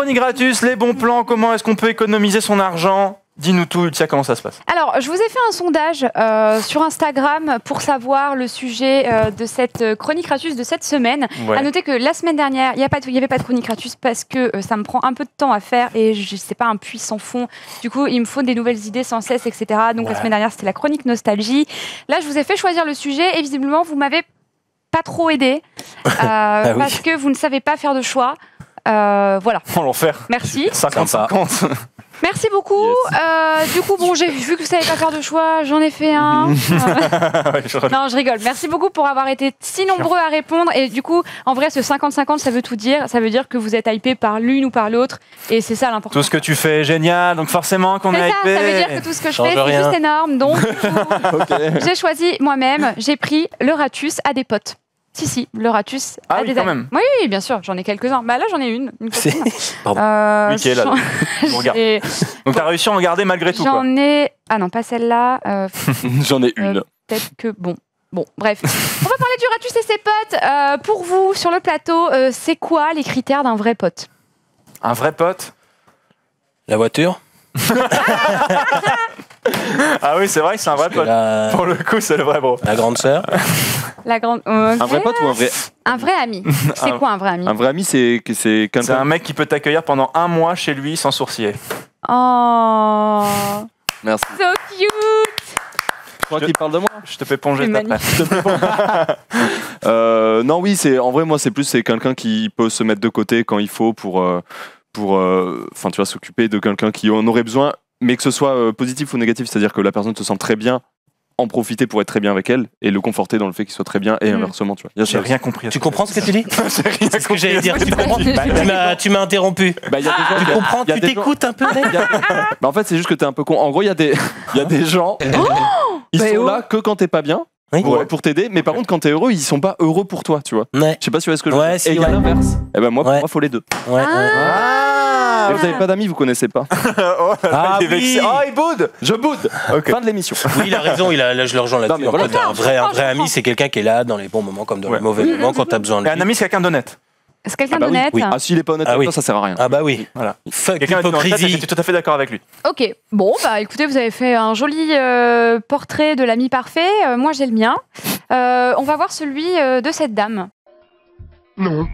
chronique gratus, les bons plans, comment est-ce qu'on peut économiser son argent? Dis-nous tout, Ultia, comment ça se passe? Alors, je vous ai fait un sondage sur Instagram pour savoir le sujet de cette chronique gratus de cette semaine. Ouais. À noter que la semaine dernière, il n'y avait pas de chronique gratus parce que ça me prend un peu de temps à faire et c'est pas un puits sans fond. Du coup, il me faut des nouvelles idées sans cesse, etc. Donc, la semaine dernière, c'était la chronique nostalgie. Là, je vous ai fait choisir le sujet et visiblement, vous m'avez pas trop aidé parce que vous ne savez pas faire de choix. Voilà. On l'enfer. Merci. 50-50. Merci beaucoup. Yes. Du coup, bon, j'ai vu que vous savez pas faire de choix, j'en ai fait un. Non, je rigole. Merci beaucoup pour avoir été si nombreux à répondre. Et du coup, en vrai, ce 50-50, ça veut tout dire. Ça veut dire que vous êtes hypé par l'une ou par l'autre. Et c'est ça l'important. Tout ce que tu fais est génial, donc forcément qu'on est hypé. Ça veut dire que tout ce que je fais, c'est juste énorme. Donc, j'ai choisi moi-même, j'ai pris le Ratus à des potes. Si, le Ratus à des oui, amis. quand même. Oui, bien sûr, j'en ai quelques-uns. Bah là, j'en ai une copine. Pardon. Mickaël, donc t'as réussi à en garder malgré tout, quoi. J'en ai... Ah non, pas celle-là. J'en ai une. Peut-être que... Bon, bref. On va parler du Ratus et ses potes. Pour vous, sur le plateau, c'est quoi les critères d'un vrai pote? Un vrai pote? La voiture. Ah oui, c'est vrai que c'est un vrai pote. Pour le coup, c'est le vrai bro. La grande sœur. La grande... Un vrai pote ou un vrai... Un vrai ami. C'est quoi un vrai ami? Un vrai ami, c'est quelqu'un... C'est un mec qui peut t'accueillir pendant 1 mois chez lui sans sourciller. Oh. Merci. So cute. Je crois qu'il parle de moi. Je te fais ponger ta place. Non, oui, en vrai, moi, c'est quelqu'un qui peut se mettre de côté quand il faut pour tu vois, s'occuper de quelqu'un qui en aurait besoin, mais que ce soit positif ou négatif, c'est-à-dire que la personne se sent très bien, en profiter pour être très bien avec elle et le conforter dans le fait qu'il soit très bien et inversement, tu vois. J'ai rien compris. Tu comprends ce que tu dis? J'ai rien C'est ce que j'allais dire. Tu comprends? Tu m'as interrompu. Tu comprends? Tu t'écoutes un peu? En fait, c'est juste que t'es un peu con. En gros, il y a des gens, ils sont là que quand t'es pas bien. Oui. Pour t'aider, mais par contre quand t'es heureux, ils sont pas heureux pour toi, tu vois. Ouais. Je sais pas si tu vois ce que je veux dire. Si, et il y a l'inverse. Et ben moi, pour moi, faut les deux. Ouais. Et vous avez pas d'amis, vous connaissez pas. Il est vexé. Oh, il boude. Je boude. Okay. Fin de l'émission. Oui, il a raison. Là, je le rejoins là-dessus. Voilà, un vrai ami, c'est quelqu'un qui est là dans les bons moments comme dans les mauvais moments quand t'as besoin de lui. Et un ami, c'est quelqu'un d'honnête. C'est quelqu'un d'honnête? Oui. Ah, s'il est pas honnête, toi, ça sert à rien. Ah bah oui. Voilà. Fuck quelqu'un l'hypocrisie. Je suis tout à fait d'accord avec lui. Ok, bon, bah écoutez, vous avez fait un joli portrait de l'ami parfait. Moi, j'ai le mien. On va voir celui de cette dame. Non.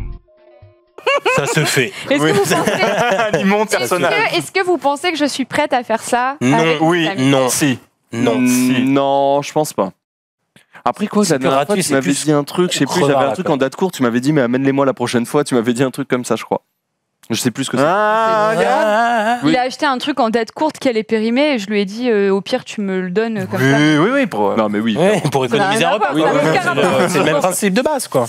Ça se fait. Est-ce que vous pensez que je suis prête à faire ça? Non, oui, non, si. Non, je pense pas. Après quoi, la dernière fois, tu m'avais dit un truc, je sais plus, j'avais un truc en date courte, tu m'avais dit mais amène-les-moi la prochaine fois, tu m'avais dit un truc comme ça, je crois. Je sais plus ce que c'est. Il a acheté un truc en date courte qui allait périmer et je lui ai dit au pire tu me le donnes comme ça. Oui, pour... Non mais oui. Pour économiser un repas. C'est le même principe de base, quoi.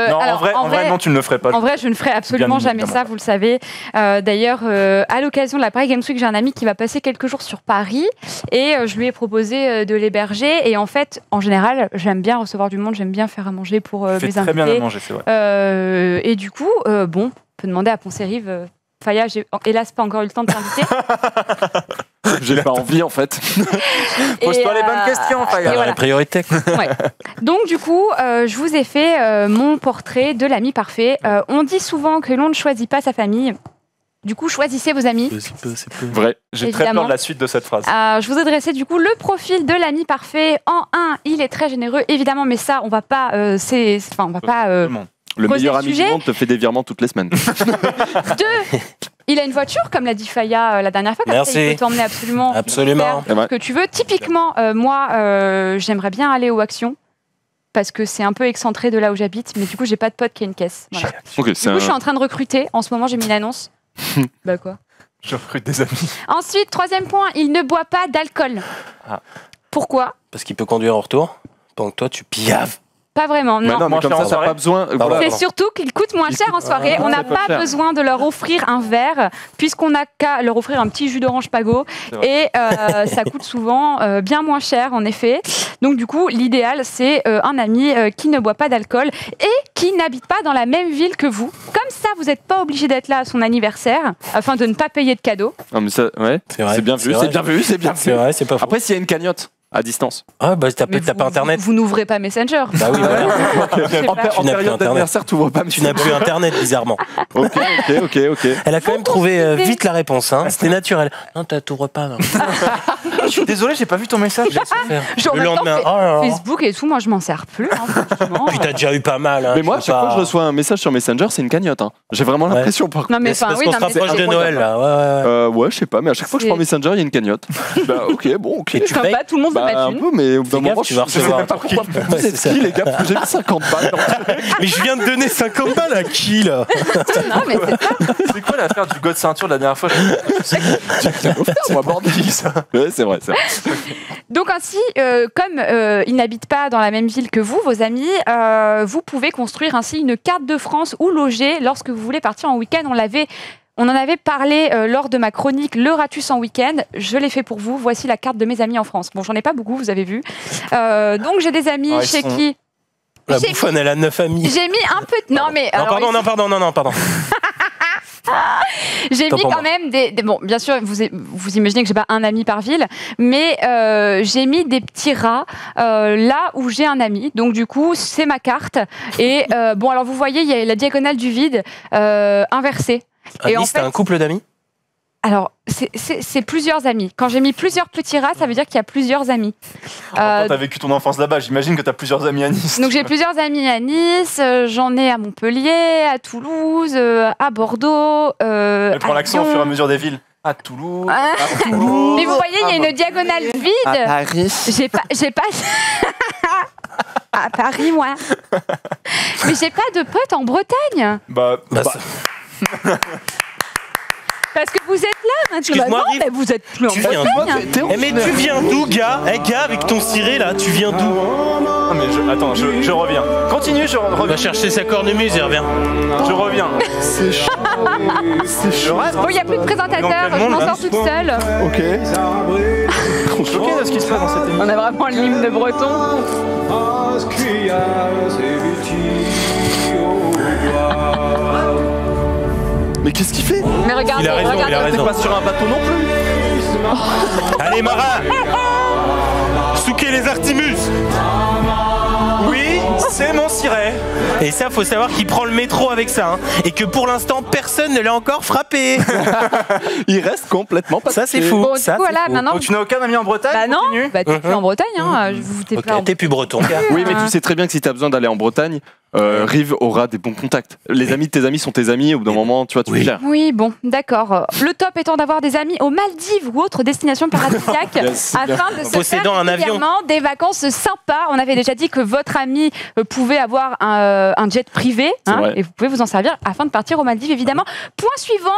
Non, en vrai, non, tu ne le ferais pas. En vrai, je ne ferai absolument jamais ça, vous le savez. D'ailleurs, à l'occasion de la Paris Games Week, j'ai un ami qui va passer quelques jours sur Paris et je lui ai proposé de l'héberger. Et en fait, en général, j'aime bien recevoir du monde, j'aime bien faire à manger pour mes invités. Très bien à manger, c'est vrai. Et du coup, bon, on peut demander à Poncérive. Faya, j'ai hélas pas encore eu le temps de t'inviter. J'ai pas envie en fait. Pose-toi les bonnes questions, Faya. Voilà. La priorité. Ouais. Donc du coup, je vous ai fait mon portrait de l'ami parfait. On dit souvent que l'on ne choisit pas sa famille. Du coup, choisissez vos amis. C'est vrai. J'ai très peur de la suite de cette phrase. Je vous ai dressé du coup le profil de l'ami parfait. En 1, il est très généreux, évidemment, mais ça, on va pas. On va pas. Le meilleur ami du monde te fait des virements toutes les semaines. 2, il a une voiture, comme l'a dit Faya la dernière fois. Merci. Il peut t'emmener absolument. Absolument. Faire ce que tu veux. Typiquement, moi, j'aimerais bien aller aux Actions. Parce que c'est un peu excentré de là où j'habite. Mais du coup, j'ai pas de pote qui a une caisse. Voilà. Okay, du coup, je suis en train de recruter. En ce moment, j'ai mis une annonce. Bah quoi? Je recrute des amis. Ensuite, 3e point, il ne boit pas d'alcool. Pourquoi? Parce qu'il peut conduire en retour. Pendant que toi, tu piaves. Pas vraiment, non. Non, mais comme ça, t'as pas besoin. C'est surtout qu'ils coûtent moins cher en soirée. On n'a pas besoin de leur offrir un verre, puisqu'on n'a qu'à leur offrir un petit jus d'orange Pago. Et ça coûte souvent bien moins cher, en effet. Donc, du coup, l'idéal, c'est un ami qui ne boit pas d'alcool et qui n'habite pas dans la même ville que vous. Comme ça, vous n'êtes pas obligé d'être là à son anniversaire, afin de ne pas payer de cadeaux. Non, mais ça, ouais. C'est bien vu, c'est bien vu, c'est bien vu. C'est vrai, c'est pas faux. Après, s'il y a une cagnotte. à distance. Ah bah t'as Mais pas Internet. Vous n'ouvrez pas Messenger. Bah oui, voilà. En période d'anniversaire, tu vois pas. Tu n'as plus Internet, bizarrement. Ok. Elle a quand même trouvé vite la réponse. Hein. C'était naturel. Non, t'ouvres pas. Non. Je suis désolé, j'ai pas vu ton message. Genre, Le lendemain. Facebook et tout, moi je m'en sers plus. Franchement. Puis t'as déjà eu pas mal. Hein, mais moi, chaque fois que je reçois un message sur Messenger, c'est une cagnotte. Hein. J'ai vraiment l'impression. Par contre. Non, mais c'est parce oui, qu'on se rapproche de Noël, là. Ouais, je sais pas, mais à chaque fois que je prends Messenger, il y a une cagnotte. Bah, ok. Et tu payes tout le monde veut mettre un une. peu, mais au bout d'un Fais gaffe, moment, tu vas je sais recevoir même pas pourquoi. Vous êtes qui, les gars? Parce que j'ai mis 50 balles. Mais je viens de donner 50 balles à qui, là? Non, mais c'est ça. C'est quoi l'affaire du god ceinture de la dernière fois? Moi, bordel, ça. Ouais, c'est vrai. Donc ainsi, comme ils n'habitent pas dans la même ville que vous, vos amis, vous pouvez construire ainsi une carte de France où loger lorsque vous voulez partir en week-end. On en avait parlé lors de ma chronique Le Ratus en week-end. Je l'ai fait pour vous. Voici la carte de mes amis en France. Bon, j'en ai pas beaucoup, vous avez vu. Donc j'ai des amis chez qui... La bouffonne, elle a 9 amis. J'ai mis un peu... Non, mais... Pardon. J'ai mis quand même bon, bien sûr, vous imaginez que j'ai pas un ami par ville, mais j'ai mis des petits rats là où j'ai un ami. Donc du coup, c'est ma carte. Et bon, alors vous voyez, il y a la diagonale du vide inversée. Et en fait, t'as un couple d'amis? Alors, c'est plusieurs amis. Quand j'ai mis plusieurs petits rats, ça veut dire qu'il y a plusieurs amis. Quand t'as vécu ton enfance là-bas, j'imagine que t'as plusieurs amis à Nice. Donc j'ai plusieurs amis à Nice, j'en ai à Montpellier, à Toulouse, à Bordeaux. Elle prend l'accent au fur et à mesure des villes. À Toulouse. À Toulouse. Mais vous voyez, il y a une diagonale vide. À Paris. J'ai pas. À Paris, moi. Mais j'ai pas de potes en Bretagne. Parce que vous êtes là maintenant. Excuse-moi, non, mais vous êtes plus en Bretagne. Mais tu viens d'où, gars? Gars, avec ton ciré, là, tu viens d'où? Non, mais attends, je reviens. Continue, je reviens. On va chercher sa cornemuse et revient. Je reviens. C'est chaud. Bon, il n'y a plus de présentateur, je m'en sors toute seule. Ok. Je suis choqué de ce qui se passe dans cette émission. On a vraiment l'hymne de breton. Mais qu'est-ce qu'il fait? Mais regardez, Il a raison. T'es pas sur un bateau non plus. Allez, Marat! Souquez les Artimus! Oui, c'est mon ciré. Et ça, faut savoir qu'il prend le métro avec ça. Hein, et que pour l'instant, personne ne l'a encore frappé. Il reste complètement pas. Ça, c'est fou. Bon, du Ça, coup, voilà, c'est fou. maintenant. Donc tu n'as aucun ami en Bretagne? Bah non, Continue. bah t'es plus en Bretagne, hein. Ok, t'es plus breton. Oui, mais tu sais très bien que si tu as besoin d'aller en Bretagne, Rive aura des bons contacts. Les amis de tes amis sont tes amis. Au bout d'un moment, tu vois, tu gères. Oui, bon, d'accord. Le top étant d'avoir des amis aux Maldives ou autres destinations paradisiaques afin de se Possédant faire un avion. régulièrement des vacances sympas. On avait déjà dit que votre ami pouvait avoir un jet privé vrai. et vous pouvez vous en servir afin de partir aux Maldives, évidemment. Point suivant,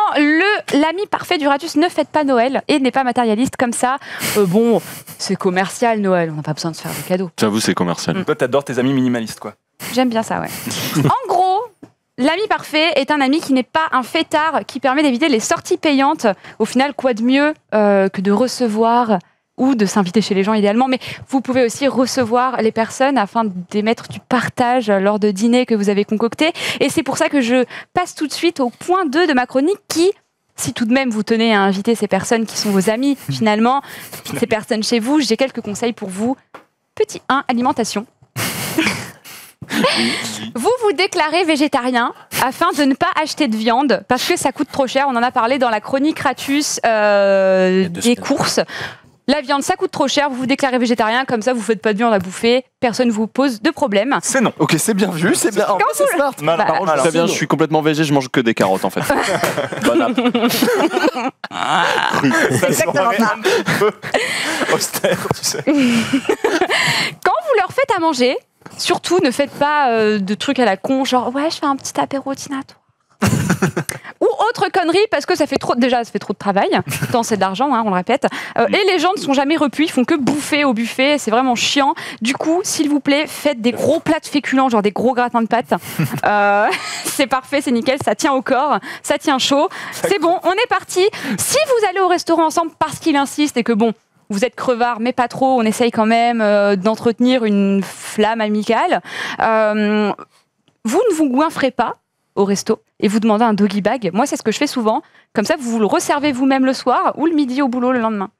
l'ami parfait du Ratus ne fête pas Noël et n'est pas matérialiste comme ça. Bon, c'est commercial Noël, on n'a pas besoin de se faire des cadeaux. J'avoue, c'est commercial. Toi, t'adores tes amis minimalistes, quoi. J'aime bien ça, ouais. En gros, l'ami parfait est un ami qui n'est pas un fêtard, qui permet d'éviter les sorties payantes. Au final, quoi de mieux que de recevoir ou de s'inviter chez les gens idéalement, mais vous pouvez aussi recevoir les personnes afin d'émettre du partage lors de dîners que vous avez concoctés. Et c'est pour ça que je passe tout de suite au point 2 de ma chronique qui... Si tout de même vous tenez à inviter ces personnes qui sont vos amis, finalement, ces personnes chez vous, j'ai quelques conseils pour vous. Petit 1, alimentation. Vous déclarez végétarien afin de ne pas acheter de viande parce que ça coûte trop cher. On en a parlé dans la chronique Ratus des courses. La viande, ça coûte trop cher. Vous vous déclarez végétarien, comme ça vous faites pas de viande à bouffer. Personne ne vous pose de problème. C'est non. Ok, c'est bien vu, c'est bien. C'est smart. Très bien, je suis complètement végé, je mange que des carottes en fait. Bonne app. C'est exactement ça. Un petit peu austère, tu sais. Quand vous leur faites à manger, surtout ne faites pas de trucs à la con, genre ouais, je fais un petit apéro dînatoire. Ou autre connerie, parce que ça fait trop de travail. Le temps, c'est de l'argent, hein, on le répète. Et les gens ne sont jamais repus, ils font que bouffer au buffet, c'est vraiment chiant. Du coup, s'il vous plaît, faites des gros plats de féculents, genre des gros gratins de pâtes. C'est parfait, c'est nickel, ça tient au corps, ça tient chaud. C'est bon, on est parti. Si vous allez au restaurant ensemble parce qu'il insiste et que bon, vous êtes crevard, mais pas trop, on essaye quand même d'entretenir une flamme amicale, vous ne vous goinfrez pas au resto et vous demandez un doggy bag. Moi, c'est ce que je fais souvent. Comme ça, vous le resservez vous-même le soir ou le midi au boulot le lendemain.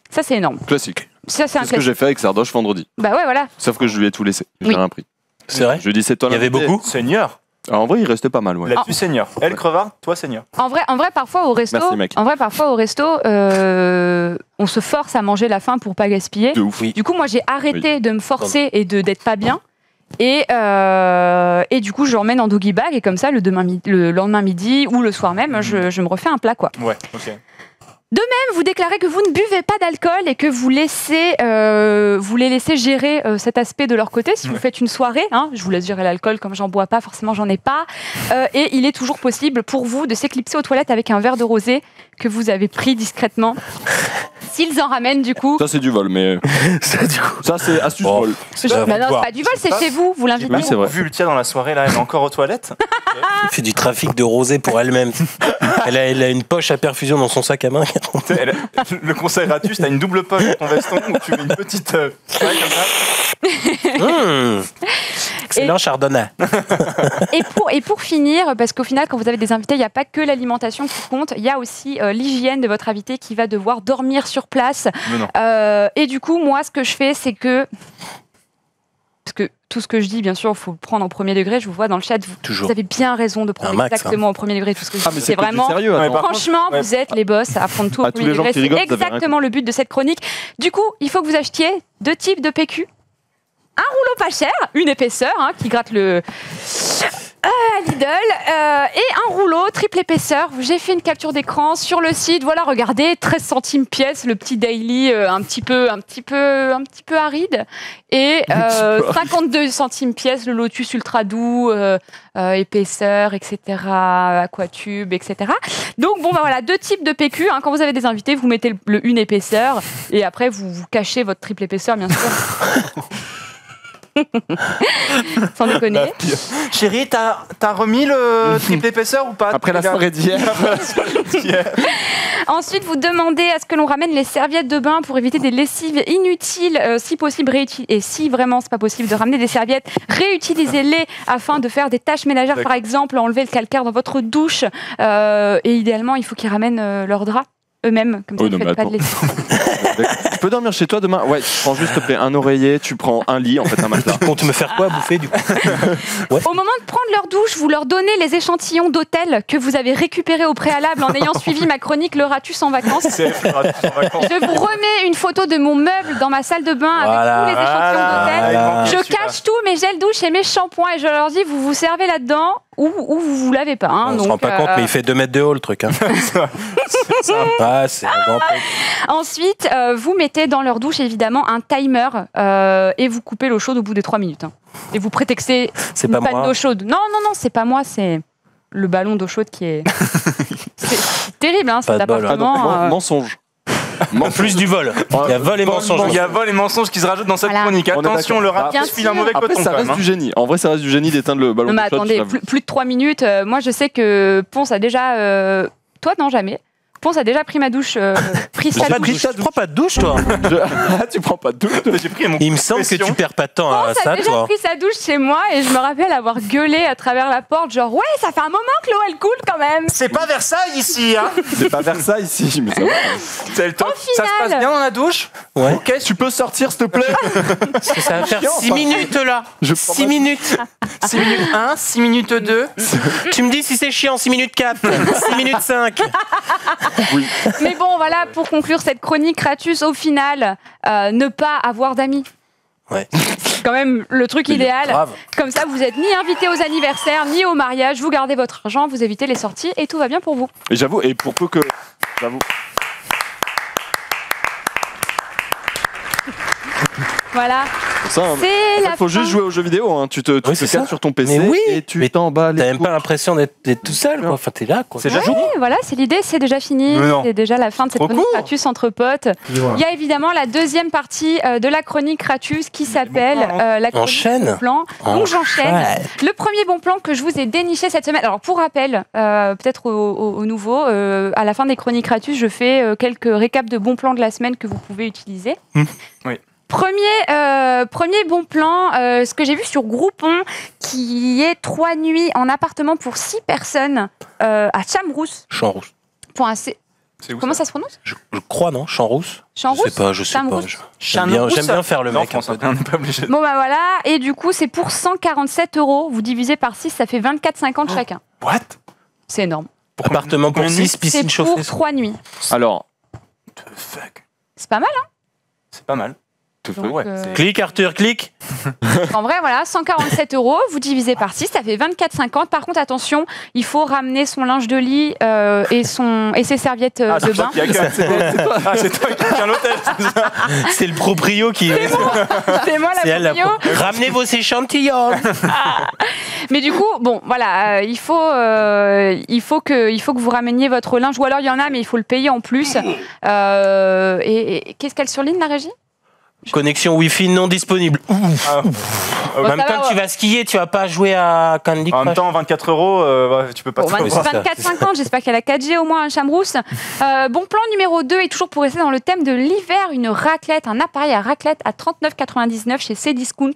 Ça, c'est énorme. Classique. Ça, c'est un C'est ce que classique. j'ai fait avec Sardoche vendredi. Bah ouais, voilà. Sauf que je lui ai tout laissé. J'ai Oui. rien pris. C'est vrai. Je lui ai dit c'est toi Il y avait l'invité. beaucoup. Seigneur. Alors, en vrai, il restait pas mal, ouais. Là-dessus, Seigneur. Elle, crevard, toi, Seigneur. En vrai, parfois au resto, Merci, mec. on se force à manger la faim pour pas gaspiller. De ouf. Oui. Du coup, moi, j'ai arrêté de me forcer et d'être pas bien. Et du coup, je l'emmène en doggy bag et comme ça, le lendemain midi ou le soir même, je me refais un plat, quoi. Ouais, ok. Même, vous déclarez que vous ne buvez pas d'alcool et que vous les laissez gérer cet aspect de leur côté. Si vous faites une soirée, hein, je vous laisse gérer l'alcool, comme j'en bois pas, forcément j'en ai pas. Et il est toujours possible pour vous de s'éclipser aux toilettes avec un verre de rosé que vous avez pris discrètement. S'ils en ramènent, du coup. Ça, c'est du vol, mais. Ça, du coup. Ça, c'est astuce Bon. vol. Bah non, c'est pas du vol, c'est chez vous. Vous l'invitez. Oui, c'est vrai. Vu le tien dans la soirée, là, elle est encore aux toilettes. Il fait du trafic de rosé pour elle-même. Elle a une poche à perfusion dans son sac à main. Le conseil Ratus, t'as une double poche dans ton veston où tu mets une petite. Ouais, comme ça. Excellent chardonnay. Et pour finir, parce qu'au final, quand vous avez des invités, il n'y a pas que l'alimentation qui compte, il y a aussi l'hygiène de votre invité qui va devoir dormir sur place. Mais non. Et du coup, moi, ce que je fais, c'est que... Parce que tout ce que je dis, bien sûr, il faut le prendre au premier degré. Je vous vois dans le chat, Toujours. vous avez bien raison de prendre Un max, exactement au premier degré tout ce que je dis. Ah, mais c'est que du vraiment... sérieux, Ouais, attends. par contre, Franchement, ouais. vous êtes les boss à prendre tout au À tous premier les gens degré. qui C'est rigolent, vous avez exactement le but de cette chronique. Du coup, il faut que vous achetiez 2 types de PQ. Un rouleau pas cher, une épaisseur qui gratte le... à Lidl, et un rouleau triple épaisseur. J'ai fait une capture d'écran sur le site. Voilà, regardez, 13 centimes pièce, le petit daily un petit peu aride, et 52 centimes pièce, le Lotus ultra doux, épaisseur, etc., aquatube, etc. Donc bon, bah voilà, 2 types de PQ. Quand vous avez des invités, vous mettez une épaisseur, et après vous cachez votre triple épaisseur, bien sûr. Sans déconner. Chérie, t'as remis le triple épaisseur ou pas? Après la soirée d'hier. Ensuite, vous demandez à ce que l'on ramène les serviettes de bain pour éviter des lessives inutiles, si possible et si vraiment c'est pas possible de ramener des serviettes, réutilisez-les afin de faire des tâches ménagères, par exemple, enlever le calcaire dans votre douche, et idéalement, il faut qu'ils ramènent leurs draps eux-mêmes, comme ça Oui, vous non, faites mais pas de attends. lessive. Tu peux dormir chez toi demain? Ouais, tu prends juste, s'il te plaît, un oreiller, tu prends un lit, en fait, un matelas. Compte me faire quoi à bouffer, du coup? Au moment de prendre leur douche, vous leur donnez les échantillons d'hôtel que vous avez récupérés au préalable en ayant suivi ma chronique Le Ratus en vacances. C'est Ratus en vacances. Je vous remets une photo de mon meuble dans ma salle de bain Voilà. avec tous les échantillons d'hôtel. Voilà. Je cache tous mes gels douche et mes shampoings et je leur dis, vous vous servez là-dedans ou vous lavez pas. On se rend pas compte, mais il fait 2 mètres de haut, le truc. Ah, c'est un grand truc. Ensuite, vous mettez dans leur douche évidemment un timer et vous coupez l'eau chaude au bout des 3 minutes. Et vous prétextez C'est une pas panne moi. d'eau chaude. Non, c'est pas moi, c'est le ballon d'eau chaude qui est... c'est terrible, Pas cet de bol. Ah, donc, appartement. mensonge. En plus du vol. Il y a vol et mensonge. Il y a vol et mensonge qui se rajoutent dans cette Voilà. chronique. On est Attention, d'accord. le Ratus Bien file un sûr. mauvais Après, coton ça quand reste même. du génie. En vrai, ça reste du génie d'éteindre le ballon Non mais de shot, attendez, j'avoue. plus de 3 minutes. Moi, je sais que Ponce a déjà... Toi, non, jamais. Ponce a déjà pris ma douche, pris sa douche. Tu prends pas de douche, toi? Ah, tu prends pas de douche? J'ai pris mon Il me semble que tu perds pas de temps à Ponce a ça, déjà toi. pris sa douche chez moi et je me rappelle avoir gueulé à travers la porte, genre ouais, ça fait un moment que l'eau elle coule quand même. C'est pas Versailles ici, hein. C'est pas vers ça ici, mais ça va. C'est le top. Au Ça se final- passe bien dans la douche? Ouais. Ok, Tu peux sortir, s'il te plaît? Parce que ça va faire 6 minutes, là. Je prends 6 ma- minutes. 6 minutes 1, 6 minutes 2. Tu me dis si c'est chiant, 6 minutes 4, 6 minutes 5. Mais bon, voilà, pour conclure cette chronique Ratus, au final, ne pas avoir d'amis. Ouais. C'est quand même le truc idéal. Grave. Comme ça, vous êtes ni invité aux anniversaires, ni au mariage, vous gardez votre argent, vous évitez les sorties et tout va bien pour vous. Et j'avoue, et pour peu que. J'avoue. Voilà, Pour ça, c'est la faut juste fin. jouer aux jeux vidéo. Hein. Tu te Oui, te c'est casses ça. sur ton PC Mais oui. et tu Mais t'en bats T'as les même couilles. pas l'impression d'être tout seul, quoi. Enfin, t'es là, quoi. C'est déjà Oui, voilà, c'est l'idée, c'est déjà fini. Mais non. C'est déjà la fin de cette Trop chronique court. Ratus entre potes. Il y a évidemment la deuxième partie de la chronique Ratus qui s'appelle bon plan, la chronique Enchaîne. bon plan. Donc j'enchaîne. Le premier bon plan que je vous ai déniché cette semaine. Alors pour rappel, peut-être au nouveau, à la fin des chroniques Ratus, je fais quelques récaps de bons plans de la semaine que vous pouvez utiliser. Oui. Premier bon plan, ce que j'ai vu sur Groupon, qui est 3 nuits en appartement pour 6 personnes à Chamrousse. Champ rouge. Pour un C... C'est où Comment ça se prononce? Je crois, non? Champs-Rousse? Champs-Rousse? Je sais pas, je sais pas. Champs-Rousse. J'aime bien faire le Non, mec. François, on n'est pas obligé. Bon bah voilà, et du coup c'est pour 147 €. Vous divisez par 6, ça fait 24,50 chacun. What? C'est énorme. Appartement pour combien de 6, piscine C'est chauffée. pour 3 nuits. Alors, The fuck. C'est pas mal, hein? C'est pas mal. Donc, Ouais, euh, c'est- Clique, Arthur, clique. En vrai, voilà, 147 €, vous divisez par 6, ça fait 24,50. Par contre, attention, il faut ramener son linge de lit et ses serviettes Ah, de c'est toi bain. qui accueille. Ah, c'est toi qui accueille l'hôtel. c'est ça. C'est le proprio qui. C'est moi C'est elle, la la proprio. Ramenez vos échantillons. Mais du coup, bon, voilà, il faut que vous rameniez votre linge. Ou alors, il y en a, mais il faut le payer en plus. Et qu'est-ce qu'elle surligne, la régie? Connexion Wi-Fi non disponible. Ah, En même ça temps, va, tu vas skier, tu vas pas jouer à Candy En même Crush. temps, 24 €, ouais, tu peux pas Bon, te c'est ça. 24,50, j'espère qu'elle a 4G au moins à Chamrousse. Bon plan numéro 2 est toujours pour rester dans le thème de l'hiver, une raclette, un appareil à raclette à 39,99 chez Cdiscount.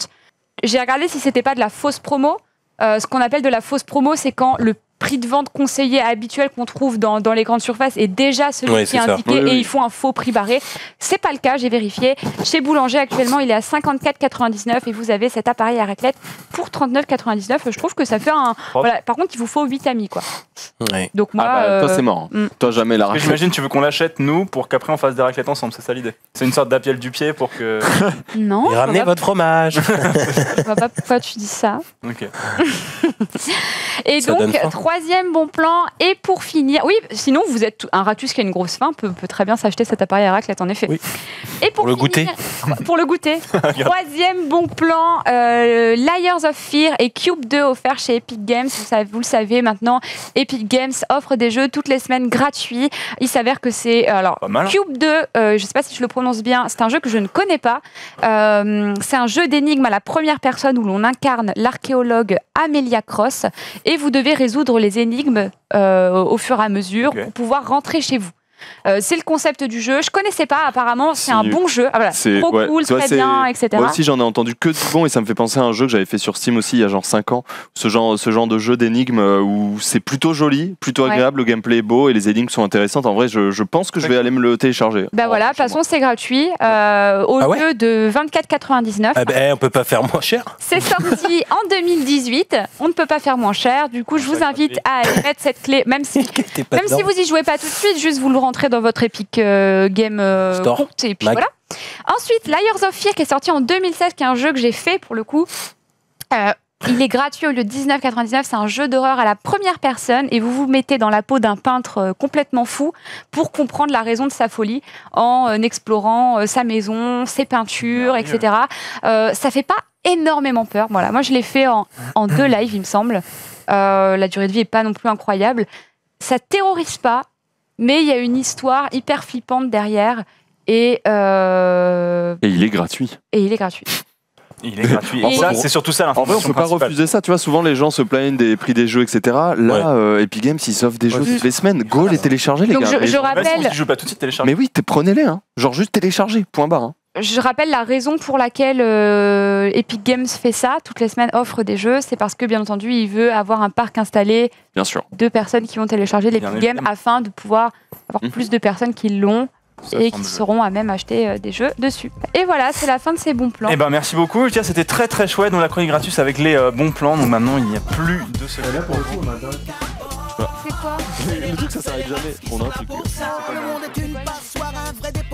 J'ai regardé si c'était pas de la fausse promo. Ce qu'on appelle de la fausse promo, c'est quand le prix de vente conseillé habituel qu'on trouve dans les grandes surfaces est déjà celui Oui, qui est c'est ça. indiqué Oui, oui. et ils font un faux prix barré. C'est pas le cas, j'ai vérifié. Chez Boulanger actuellement, il est à 54,99 et vous avez cet appareil à raclette pour 39,99. Je trouve que ça fait un. Voilà. Par contre, il vous faut 8 amis, quoi. Ouais. Donc moi, ah bah, toi c'est mort. mm. Toi jamais la Parce que raclette. j'imagine, tu veux qu'on l'achète nous pour qu'après on fasse des raclettes ensemble, c'est ça l'idée. C'est une sorte d'appel du pied pour que. non. Et je ramenez vois pas- votre fromage. je vois pas pourquoi tu dis ça. Ok. Et Ça donne donc, faim. troisième bon plan. Et pour finir, oui, sinon vous êtes un ratus qui a une grosse faim peut très bien s'acheter cet appareil à raclette, en effet. Oui. Et Pour le goûter. Pour le goûter. Troisième bon plan, Layers of Fear et Cube 2 offert chez Epic Games. Vous le savez maintenant, Epic Games offre des jeux toutes les semaines gratuits. Il s'avère que c'est alors Pas mal. Cube 2. Je sais pas si je le prononce bien. C'est un jeu que je ne connais pas. C'est un jeu d'énigmes à la première personne où l'on incarne l'archéologue Amelia Cross et vous devez résoudre les énigmes au fur et à mesure Ok. pour pouvoir rentrer chez vous. C'est le concept du jeu. Je connaissais pas, apparemment, c'est Si. un bon jeu. Ah, voilà. C'est- Trop ouais, cool, tu vois, très c'est- bien, etc. Moi aussi j'en ai entendu que du bon et ça me fait penser à un jeu que j'avais fait sur Steam aussi il y a genre 5 ans. Ce genre de jeu d'énigmes où c'est plutôt joli, plutôt Ouais. agréable, le gameplay est beau et les énigmes sont intéressantes. En vrai je pense que je vais aller me le télécharger. Ben voilà, de toute façon, c'est gratuit. Au Ah ouais lieu de 24,99. Ah ben, on peut pas faire moins cher. C'est sorti en 2018. On ne peut pas faire moins cher. Du coup, je vous invite à aller mettre cette clé, même si T'es pas Même dedans. si vous y jouez pas tout de suite, juste vous le rentrez dans votre Epic Game Store. compte et puis Mag. voilà. Ensuite, Layers of Fear qui est sorti en 2016, qui est un jeu que j'ai fait pour le coup. Il est gratuit au lieu de 19,99. C'est un jeu d'horreur à la première personne et vous vous mettez dans la peau d'un peintre complètement fou pour comprendre la raison de sa folie en explorant sa maison, ses peintures, etc. Ça fait pas énormément peur. Voilà, moi je l'ai fait en 2 lives, il me semble. La durée de vie est pas non plus incroyable. Ça terrorise pas, mais il y a une histoire hyper flippante derrière et Et il est gratuit. il est gratuit. Il est gratuit. Et- Et ça, c'est surtout ça En vrai, on l'information peut pas principale. refuser ça. Tu vois, souvent les gens se plaignent des prix des jeux, etc. Là, Epic Games, ils offrent des jeux toutes les semaines. Go les télécharger, les Donc gars. je Mais- Même si rappelle, tu joues pas tout de suite, télécharge. Mais oui, prenez-les. Hein. Genre juste télécharger, point barre. Hein. je rappelle la raison pour laquelle Epic Games fait ça, toutes les semaines offre des jeux, c'est parce que bien entendu il veut avoir un parc installé Bien sûr. de personnes qui vont télécharger l'Epic Bien Game évidemment. afin de pouvoir avoir plus de personnes qui l'ont Ça et semble- qui seront à même acheter des jeux dessus. Et voilà, c'est la fin de ces bons plans. Eh ben merci beaucoup, Tiens, c'était très très chouette. Donc la chronique gratuite avec les bons plans. Donc maintenant il n'y a plus de secret. C'est quoi Le truc, ça s'arrête jamais. On a un truc.